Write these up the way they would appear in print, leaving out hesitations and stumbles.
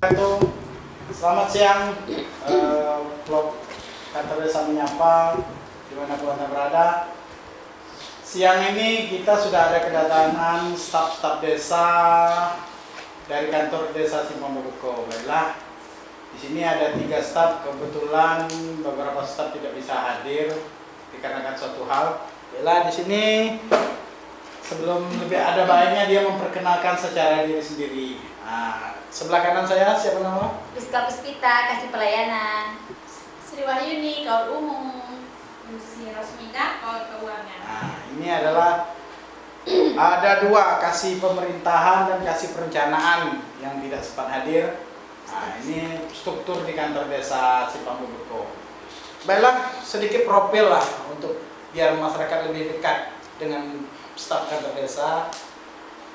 wabarakatuh. Selamat siang, vlog Kantor Desa Menyapa dimanapun Anda berada. Siang ini kita sudah ada kedatangan staf-staf desa dari kantor desa Simpang Bebuko. Baiklah, di sini ada 3 staf. Kebetulan beberapa staf tidak bisa hadir dikarenakan suatu hal. Baiklah, di sini sebelum lebih ada baiknya dia memperkenalkan secara diri sendiri. Sebelah kanan saya siapa nama? Rizka Puspita, kasih pelayanan. Sri Wahyuni, kaul umum. Lucy Rosmida, kaul keuangan. Ini adalah ada 2, kasih pemerintahan dan kasih perencanaan yang tidak sempat hadir. Ini struktur di kantor desa Simpang Bebuko. Baiklah, sedikit profil lah untuk biar masyarakat lebih dekat dengan staf kantor desa.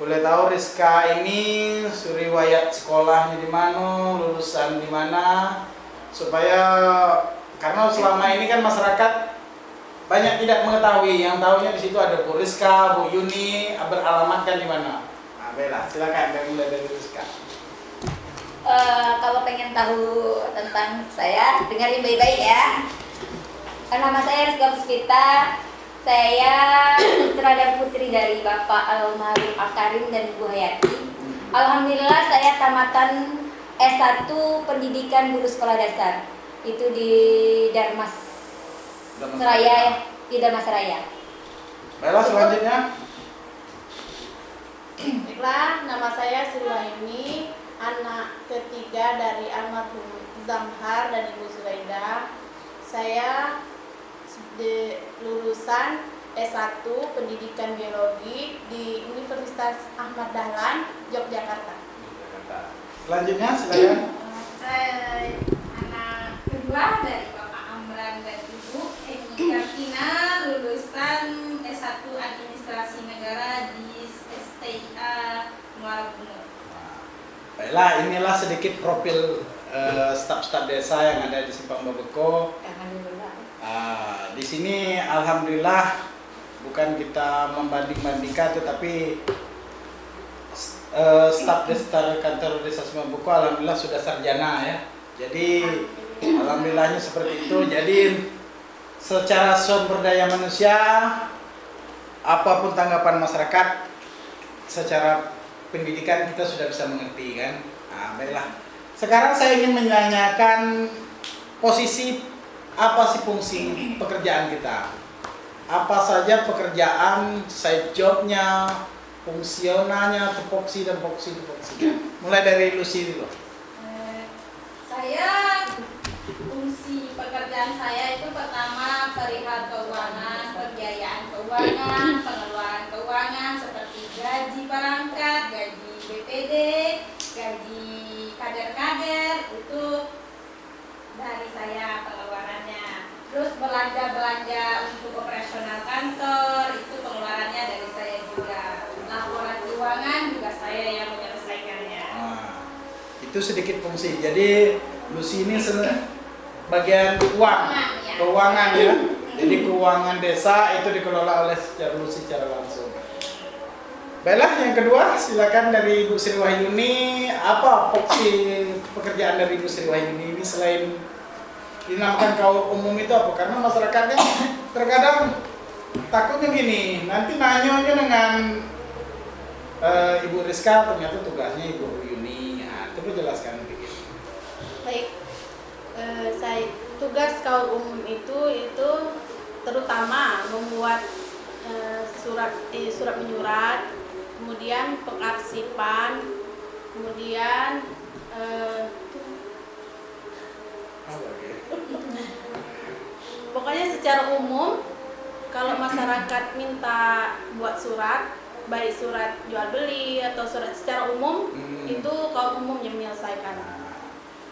Boleh tahu Rizka ini riwayat sekolahnya di mana, lulusan di mana, supaya karena selama ini kan masyarakat banyak tidak mengetahui, yang tahunya di situ ada Bu Rizka, Bu Yuni, beralamatkan di mana. Baiklah, silakan mulai dari Rizka. Kalau pengen tahu tentang saya, dengerin baik-baik ya. Nama saya Rizka Puspita. Saya putra dan putri dari Bapak almarhum Akarim dan Ibu Hayati. Alhamdulillah saya tamatan S1 Pendidikan Guru Sekolah Dasar. Itu di Darmas Seraya, di Darmas Seraya. Baiklah, selanjutnya. Baiklah, nama saya Sri Wahyuni, anak ketiga dari almarhum Zamhar dan Ibu Suraida. Saya lulusan S1 Pendidikan Biologi di Universitas Ahmad Dahlan, Yogyakarta. Selanjutnya, silakan. Saya anak kedua dari Bapak Amran dan Ibu Eni Kartina, lulusan S1 Administrasi Negara di STIA Muara Bungur. Baiklah, inilah sedikit profil staf-staf desa yang ada di Simpang Bebuko. Di sini alhamdulillah bukan kita membanding-bandingkan, tetapi staf desa kantor desa Simpang Bebuko alhamdulillah sudah sarjana ya. Jadi alhamdulillahnya seperti itu. Jadi secara sumber daya manusia, apapun tanggapan masyarakat secara pendidikan kita sudah bisa mengerti kan. Baiklah. Sekarang saya ingin menanyakan posisi apa sih fungsi pekerjaan kita? Apa saja pekerjaan, side jobnya, fungsionalnya, tupoksi dan tupoksinya. Mulai dari Lucy dulu. Saya fungsi pekerjaan saya itu pertama perihal keuangan, pembiayaan keuangan, pengeluaran keuangan seperti gaji perangkat, gaji BPD, gaji kader-kader, itu dari saya pengeluarannya. Terus belanja untuk operasional kantor, itu pengeluarannya dari saya juga. Laporan keuangan juga saya yang menyelesaikannya. Itu sedikit fungsi. Jadi Lucy ini bagian keuangan ya. Jadi keuangan desa itu dikelola oleh Lucy secara langsung. Baiklah, yang kedua silakan dari Ibu Sri Wahyuni. Apa fungsi pekerjaan dari Ibu Sri Wahyuni ini selain dinamakan kaul umum itu apa? Karena masyarakatnya terkadang takutnya gini, nanti nanya dengan Ibu Rizka ternyata tugasnya Ibu Yuni. Coba jelaskan sedikit. Baik, saya tugas kaul umum itu terutama membuat surat menyurat, kemudian pengarsipan, kemudian pokoknya secara umum kalau masyarakat minta buat surat, baik surat jual beli atau surat secara umum, itu kaum umum yang menyelesaikan.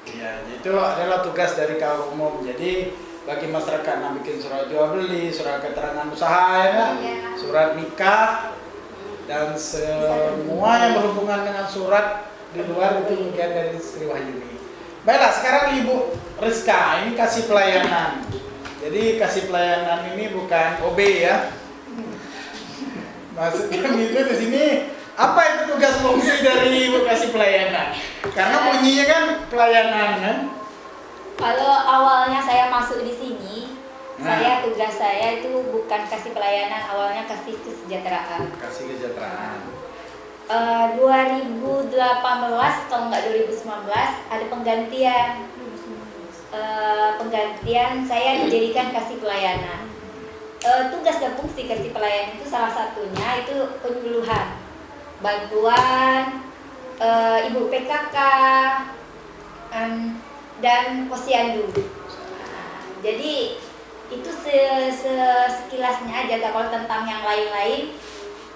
Ya, itu adalah tugas dari kaum umum. Jadi bagi masyarakat yang bikin surat jual beli, surat keterangan usaha, ya, surat nikah, dan semua yang berhubungan dengan surat di luar itu bagian dari Sri Wahyuni. Baiklah, sekarang Ibu Rizka ini kasih pelayanan. Jadi kasih pelayanan ini bukan OB ya. Maksudnya itu di sini Apa itu tugas fungsi dari Ibu Kasih Pelayanan? Karena bunyinya kan pelayanan kan? Kalau awalnya saya masuk di sini, Nah. tugas saya itu bukan kasih pelayanan, awalnya kasih kesejahteraan. Kasih kesejahteraan. 2018 kalau nggak 2019 ada penggantian. Penggantian saya dijadikan kasih pelayanan. Tugas dan fungsi kasih pelayanan itu salah satunya itu penyuluhan, bantuan, ibu PKK, dan posyandu. Jadi itu sekilasnya aja. Kalau tentang yang lain-lain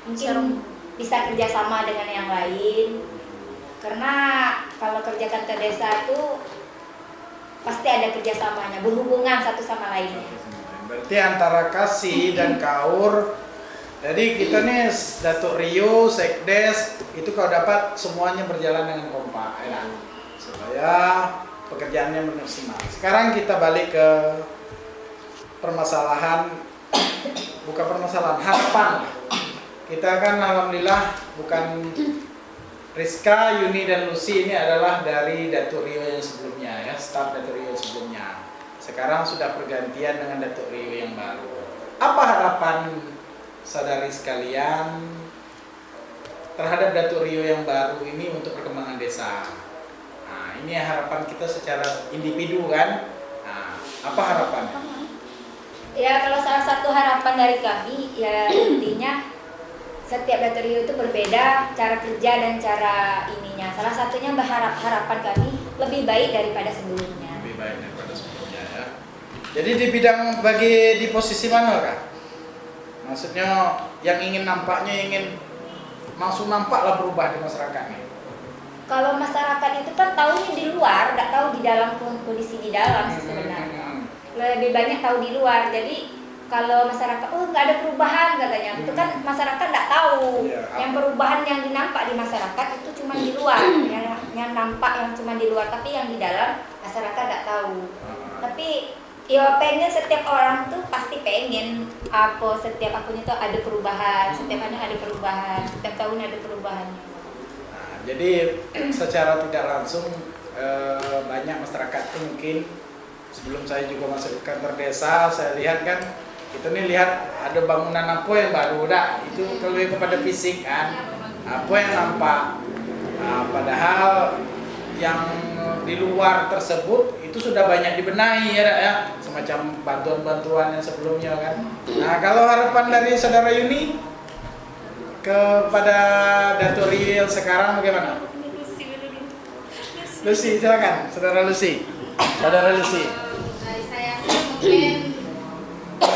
mungkin bisa kerjasama dengan yang lain. Karena kalau kerja kantor desa itu pasti ada kerjasamanya, berhubungan satu sama lainnya. Berarti antara kasih dan kaur. Jadi kita nih Datuk Rio, Sekdes itu kalau dapat semuanya berjalan dengan kompak, ya, supaya pekerjaannya maksimal. Sekarang kita balik ke permasalahan, bukan permasalahan, harapan. Kita kan alhamdulillah bukan Rizka, Yuni dan Lucy ini adalah dari Datuk Rio yang sebelumnya ya, staf Datuk Rio sebelumnya. Sekarang sudah pergantian dengan Datuk Rio yang baru. Apa harapan saudari sekalian terhadap Datuk Rio yang baru ini untuk perkembangan desa? Nah, ini harapan kita secara individu kan? Nah, apa harapannya? Ya, kalau salah satu harapan dari kami ya intinya setiap Datuk Rio itu berbeda cara kerja dan cara ininya. Salah satunya harapan kami lebih baik daripada sebelumnya. Lebih baik daripada sebelumnya ya. Jadi di bidang di posisi mana Kak? Maksudnya yang ingin langsung nampaklah berubah di masyarakat nih. Kalau masyarakat itu kan tahunya di luar, nggak tahu di dalam kondisi di dalam sih sebenarnya. Lebih banyak tahu di luar. Jadi kalau masyarakat, nggak ada perubahan katanya, itu kan masyarakat nggak tahu. Yang perubahan yang dinampak di masyarakat itu cuma di luar, yang nampak yang cuma di luar, tapi yang di dalam masyarakat nggak tahu. Tapi ya pengen setiap orang tuh pasti pengen setiap akunnya tuh ada perubahan, setiap tahun ada perubahan, setiap tahun ada perubahan. Nah, jadi secara tidak langsung banyak masyarakat tuh mungkin sebelum saya juga masuk ke kantor desa, saya lihat kan kita nih lihat ada bangunan apa yang baru itu lebih kepada fisik kan, apa yang nampak. Nah, padahal yang di luar tersebut itu sudah banyak dibenahi ya, semacam bantuan-bantuan yang sebelumnya kan. Nah, kalau harapan dari saudara Yuni kepada Datuk Rio sekarang bagaimana? Lucy, silakan, saudara Lucy. Saudara Lucy. Dari saya sih mungkin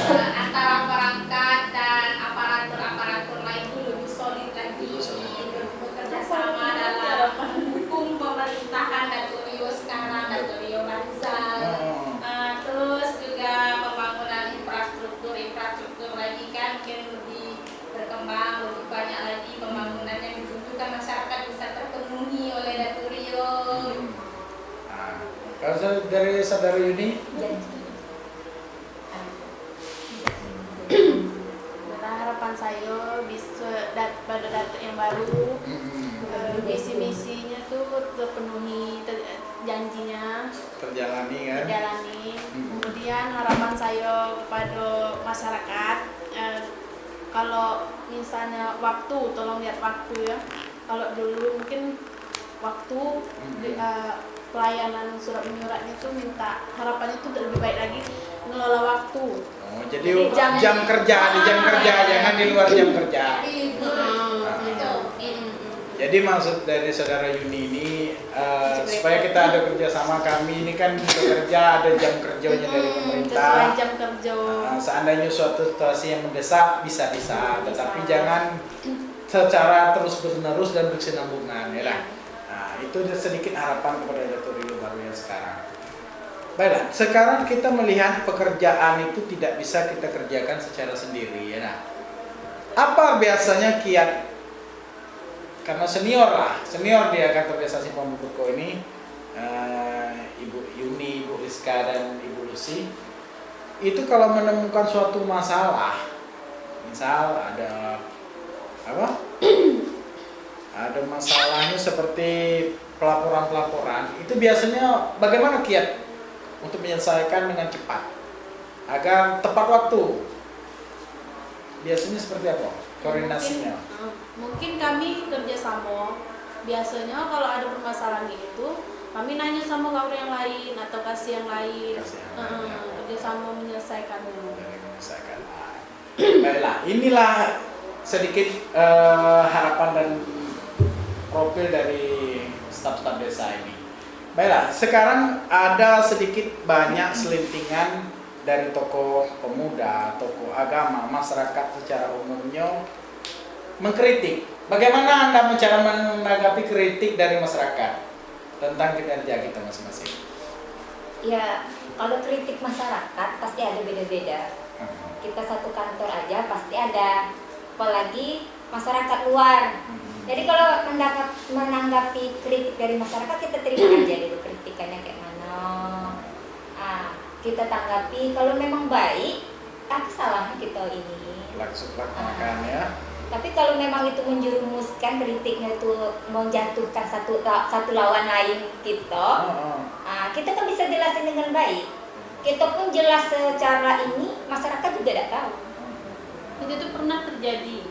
antara perangkat dan aparatur-aparatur lain itu lebih solid lagi, bekerja sama dalam mendukung pemerintahan Datuk Rio sekarang, Datuk Rio Barzal. Terus juga pembangunan infrastruktur lagi kan mungkin lebih berkembang, lebih banyak lagi pembangunan yang dibutuhkan masyarakat bisa terpenuhi oleh Datuk Rio. Kalau dari saudara Yuni? Harapan saya bisa pada datuk yang baru, misi-misinya tuh terpenuhi, janjinya Terjalani kan? Kemudian harapan saya kepada masyarakat, kalau misalnya waktu, tolong lihat waktu ya. Kalau dulu mungkin waktu pelayanan surat menyuratnya itu minta harapannya itu lebih baik lagi mengelola waktu. Oh, jadi jam kerja, jangan di luar jam kerja. Jadi maksud dari saudara Yuni ini supaya kita ada kerjasama, kami ini kan bekerja ada jam kerjanya dari pemerintah. Sesuai jam kerja. Seandainya suatu situasi yang mendesak bisa, tetapi jangan secara terus menerus dan berkesinambungan ya lah. Nah, itu sedikit harapan kepada Datuk Rio baru yang sekarang. Baiklah, sekarang kita melihat pekerjaan itu tidak bisa kita kerjakan secara sendiri ya. Nah, apa biasanya kiat? Karena senior dia kantor desa Simpang Buko ini, Ibu Yuni, Ibu Rizka dan Ibu Lucy, itu kalau menemukan suatu masalah, misal ada ada masalahnya seperti pelaporan-pelaporan, itu biasanya bagaimana kiat untuk menyelesaikan dengan cepat agar tepat waktu? Biasanya seperti apa koordinasinya? Mungkin kami kerjasama. Biasanya kalau ada permasalahan itu, kami nanya sama kawan yang lain atau kasih yang lain. Kerjasama menyelesaikannya. Menyelesaikan. Baiklah, inilah sedikit harapan dan profil dari staf-staf desa ini. Baiklah, sekarang ada sedikit banyak selentingan dari tokoh pemuda, tokoh agama, masyarakat secara umumnya mengkritik. Bagaimana Anda cara menanggapi kritik dari masyarakat tentang kinerja kita masing-masing? Ya, kalau kritik masyarakat pasti ada beda-beda. Kita satu kantor aja pasti ada, apalagi masyarakat luar. Jadi kalau menanggapi kritik dari masyarakat, kita terima aja dulu kritikannya kayak mana. Kita tanggapi, kalau memang baik, apa salahnya kita ini? Langsung laksanakan ya. Tapi kalau memang itu menjerumuskan kritiknya itu menjatuhkan satu lawan lain kita, kita kan bisa jelasin dengan baik. Kita pun jelas secara ini, masyarakat juga tidak tahu. Itu pernah terjadi.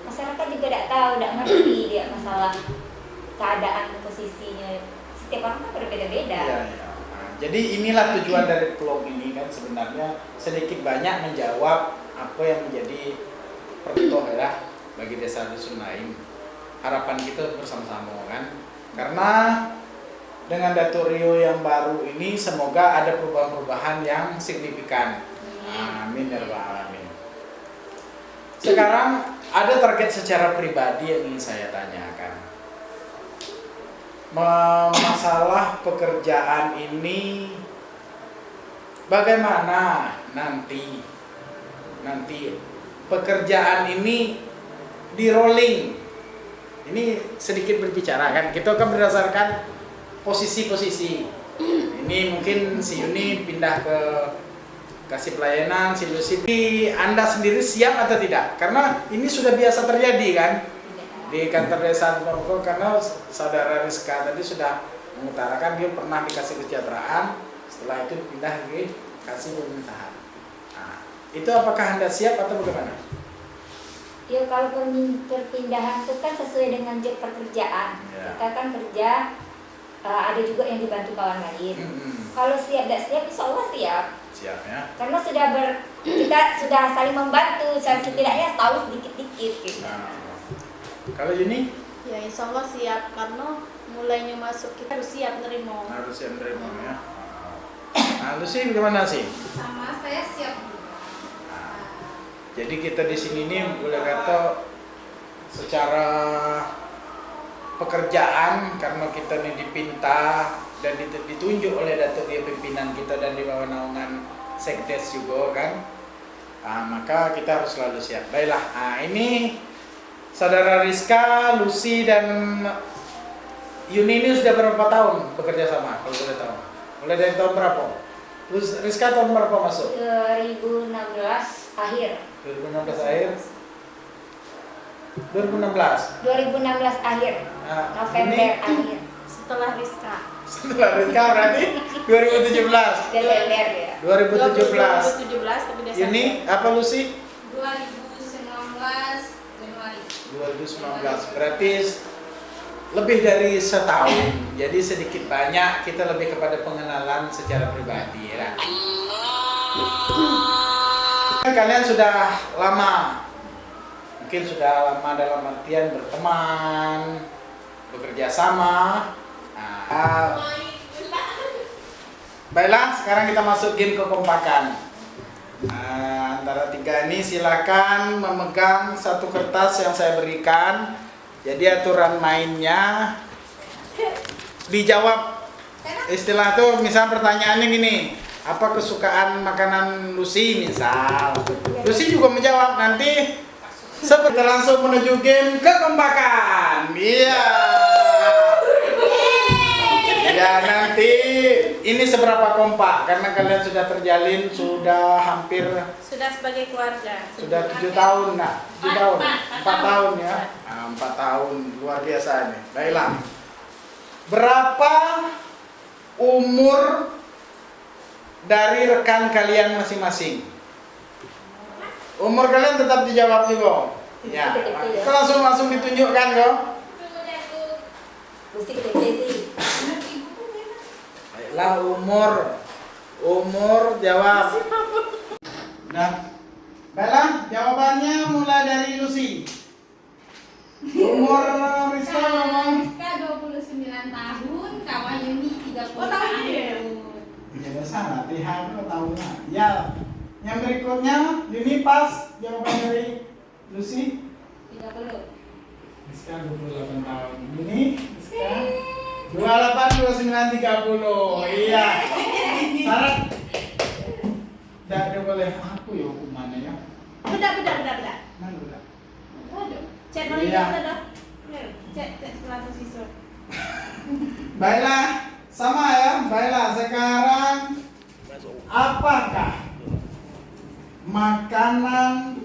Masyarakat juga tidak tahu, tidak ngerti dia masalah keadaan posisinya. Setiap orang kan berbeda-beda. Ya. Jadi inilah tujuan dari vlog ini kan sebenarnya sedikit banyak menjawab apa yang menjadi percontohan ya bagi desa dusun lain. Harapan kita bersama-sama kan, karena dengan Datorio yang baru ini semoga ada perubahan-perubahan yang signifikan. Amin ya rabbal alamin. Sekarang ada target secara pribadi yang ingin saya tanyakan. Masalah pekerjaan ini bagaimana nanti pekerjaan ini di rolling. Ini sedikit berbicara kan, kita akan berdasarkan posisi-posisi. Ini mungkin si Yuni pindah ke kasih pelayanan, si Lucy. Anda sendiri siap atau tidak? Karena ini sudah biasa terjadi kan di kantor desa Ponorogo, karena saudara Rizka tadi sudah mengutarakan dia pernah dikasih kesejahteraan, setelah itu pindah ke kasih pemerintahan. Itu apakah Anda siap atau bagaimana? Ya kalau perpindahan itu kan sesuai dengan job pekerjaan. Kita kan kerja, ada juga yang dibantu kawan lain. Kalau siap tidak siap, insya Allah siap. Siap ya. Karena kita sudah saling membantu, setidaknya tahu sedikit-dikit gitu. Kalau Yuni? Ya insya Allah siap, karena mulainya masuk kita harus siap nerima. Harus siap nerima ya. Lucy bagaimana sih? Sama saya siap. Jadi kita di sini nih boleh kata secara pekerjaan, karena kita nih dipinta dan ditunjuk oleh Datuk dia pimpinan kita dan di bawah naungan Sekdes juga kan, maka kita harus selalu siap. Baiklah, ini saudara Rizka, Lucy dan Yuni ini sudah berapa tahun bekerja sama kalau boleh tahu? Mulai dari tahun berapa? Rizka tahun berapa masuk? 2016 akhir. 2016 akhir. 2016 akhir. November akhir. Setelah Rizka. Setelah Rizka berarti 2017. Desember ya. 2017. 2017 tapi Desember. Ini apa Lucy? 2019 Januari. 2019. Berarti lebih dari setahun. Jadi sedikit banyak kita lebih kepada pengenalan secara pribadi ya. Kalian sudah lama, mungkin sudah lama dalam artian berteman, bekerja sama. Baiklah, sekarang kita masuk game kekompakan. Antara tiga ini silakan memegang satu kertas yang saya berikan. Jadi aturan mainnya dijawab. Istilah tuh misal pertanyaannya gini, apa kesukaan makanan Lucy misal. Lucy juga menjawab, nanti seperti langsung menuju game kekompakan. Iya. Ya nanti ini seberapa kompak karena kalian sudah terjalin sudah hampir Sudah sebagai keluarga. sudah 7 tahun, nah 7 tahun 4 tahun ya. Nah, 4 tahun, luar biasa nih. Baiklah. Berapa umur dari rekan kalian masing-masing? Umur kalian tetap dijawab juga. Ya, itu langsung ditunjukkan kok. Mesti gede sih. Baiklah, umur jawab. Nah, baiklah, jawabannya mulai dari Lucy. Umur Rizka ngomong. Rizka 29 tahun, kawan Yuni 30 Oh, tahu dia. Ya udah salah, TH lo tahu nggak? Ya, yang berikutnya Yuni pas jawaban dari Lucy. 30. Rizka 28 tahun. Yuni, Rizka 28, 29, 30. Iya. Syarat. Tidak boleh aku ya hukumannya ya. Bedak. Mana udah? Aduh, cek mana Iya. kita dah. Cek setelah siswa. Baiklah, sama ya. Baiklah, sekarang apakah makanan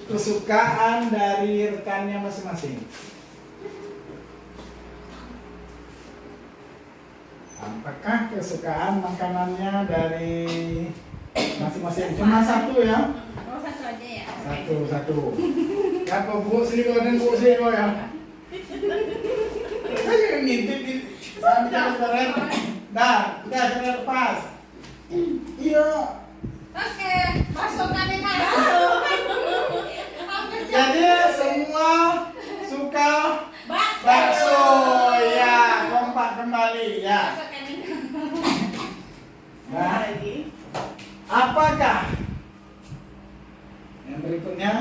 kesukaan dari rekannya masing-masing? Apakah kesukaan makanannya dari masing-masing? Cuma satu ya? Oh, satu aja ya. Satu. Ya, kok bu sih kok dan bu sih kok ya. Saya ngintip di sampai keren. Dah, udah sudah pas. Iya. Oke, masukkan ini kan. Jadi semua suka bakso ya, kompak kembali ya. Masukkan ini. Nah, apakah yang berikutnya?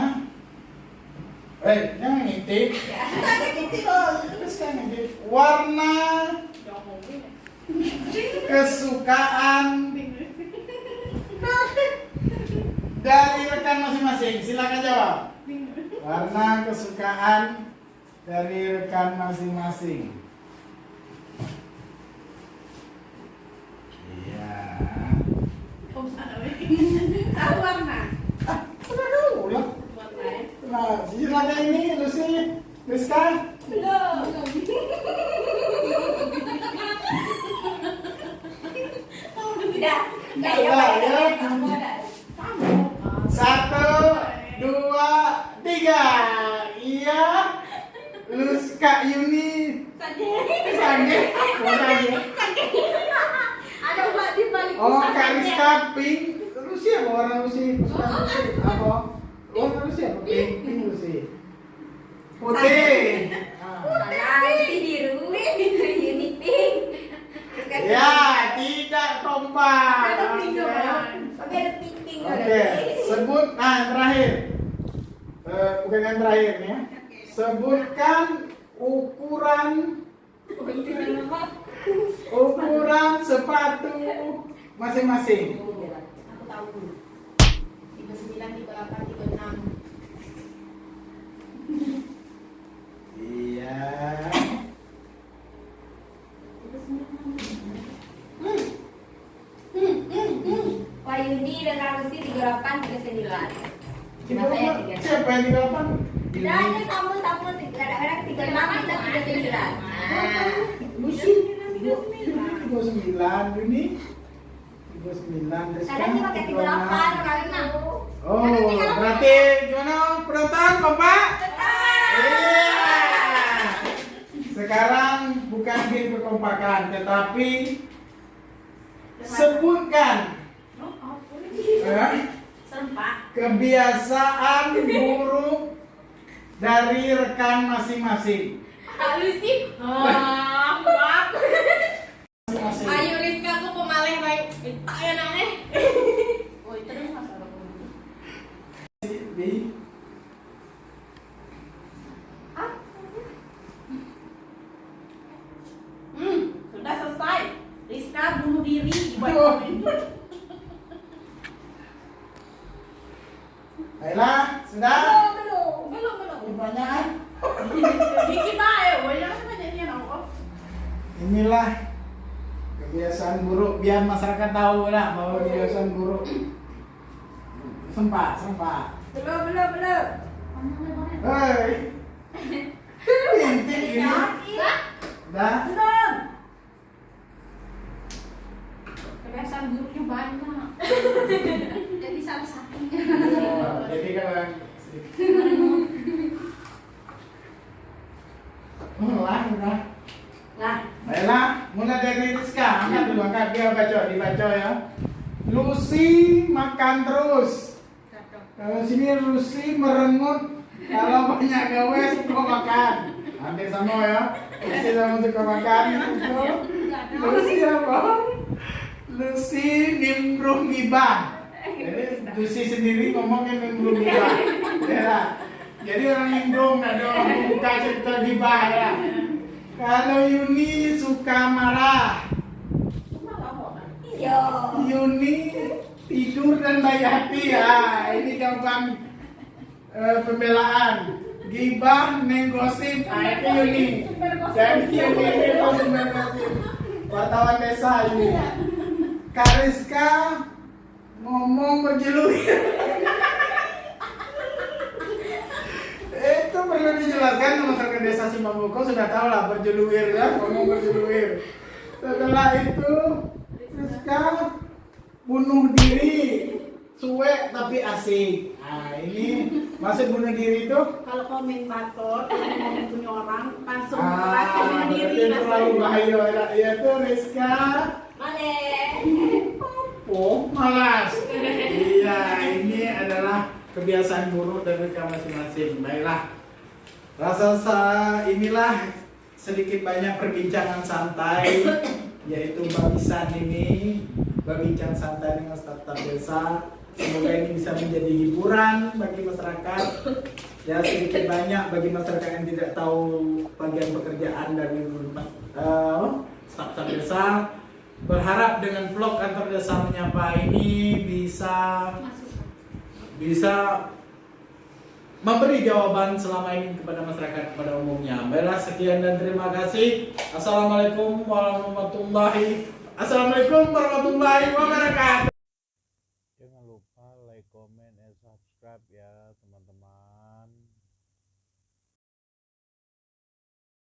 Jangan ngintip. Terus kan ngintip. Warna kesukaan dari rekan masing-masing. Silakan jawab. Warna kesukaan dari rekan masing-masing. Iya. Tahu warna. Sudah tahu lah. Nah, silakan ini Lucy, Rizka. Belum. Sudah. Enggak ya, Sudah, Pak. ya. Kamu ada. 1, 2, 3. Iya. Luska Yuni. Sange. Ada Mbak di balik. Oh, Kak Rizka pink. Lucy apa warna Lucy? Kesukaan Lucy apa? Warna Lucy apa? Pink Lucy. Putih. Mana Lucy biru, Yuni pink. Ya, tidak kompak. Ada pink juga. Tapi ada pink Oke, sebut. Nah, yang terakhir. Bukan yang terakhir nih ya. Sebutkan ukuran sepatu masing-masing. Aku tahu. 39, 38, 36. Iya. Wah, Yuni dengan Lucy 38, 39. Kenapa ya 39? Siapa yang 38? Tidak hanya sama kadang-kadang 36 bisa 39. Lucy 39 ini 39 Kadang dia pakai 38 karena Oh, berarti gimana penonton, Bapak? Iya. Sekarang bukan game kekompakan, tetapi sebutkan kebiasaan buruk dari rekan masing-masing. Kak Lucy. Maaf. Masing-masing. Ayo Rizka, aku pemalih baik. Tak ya nane. Oh, itu dong masalah. Di Sudah selesai. Rizka bunuh diri di Aduh. bawah. Baiklah, sudah. belum. Pertanyaan. Dikit aja, banyak banyaknya nongol. Inilah kebiasaan buruk biar masyarakat tahu lah bahwa kebiasaan buruk. Sempat. Belum. Hei, Intik gini. Dah. Kebiasaan gurunya banyak. Jadi salah satunya. Oh, jadi kalau udah. Nah, Baiklah, mulai dari Rizka. Angkat dulu, angkat dia dibaca ya. Lucy makan terus. Kalau sini Lucy merengut. Kalau banyak gawe suka makan. Hampir sama ya. Lucy sama suka makan. Lucy apa? Lucy nimbrung gibah. Jadi Lucy sendiri ngomongnya nimbrung gibah. Ya. Jadi orang nimbrung ada orang buka cerita gibah ya. Kalau Yuni suka marah. yo. Yuni tidur dan baik hati ya. Ini gampang pembelaan. Gibah menggosip. Nah, itu Yuni. Jadi Yuni itu menggosip. Wartawan desa ini. Kak Rizka ngomong berjeluir. Itu perlu dijelaskan masyarakat desa Simabuko sudah tahu lah berjeluir ya, ngomong berjeluir. Setelah itu Rizka bunuh diri, suwe tapi asik. Nah ini maksud bunuh diri itu? Kalau komentator ngomong punya orang langsung Berarti itu terlalu bahaya ya tuh Rizka. Male. Oh malas. Iya ini adalah kebiasaan buruk dari mereka masing-masing. Baiklah, inilah sedikit banyak perbincangan santai, yaitu babisan ini berbincang santai dengan staf desa. Semoga ini bisa menjadi hiburan bagi masyarakat. Ya sedikit banyak bagi masyarakat yang tidak tahu bagian pekerjaan dari staf desa. Berharap dengan vlog kantor desa menyapa ini bisa memberi jawaban selama ini kepada masyarakat pada umumnya. Baiklah, sekian dan terima kasih. Assalamualaikum warahmatullahi wabarakatuh. Jangan lupa like, comment, and subscribe ya teman-teman.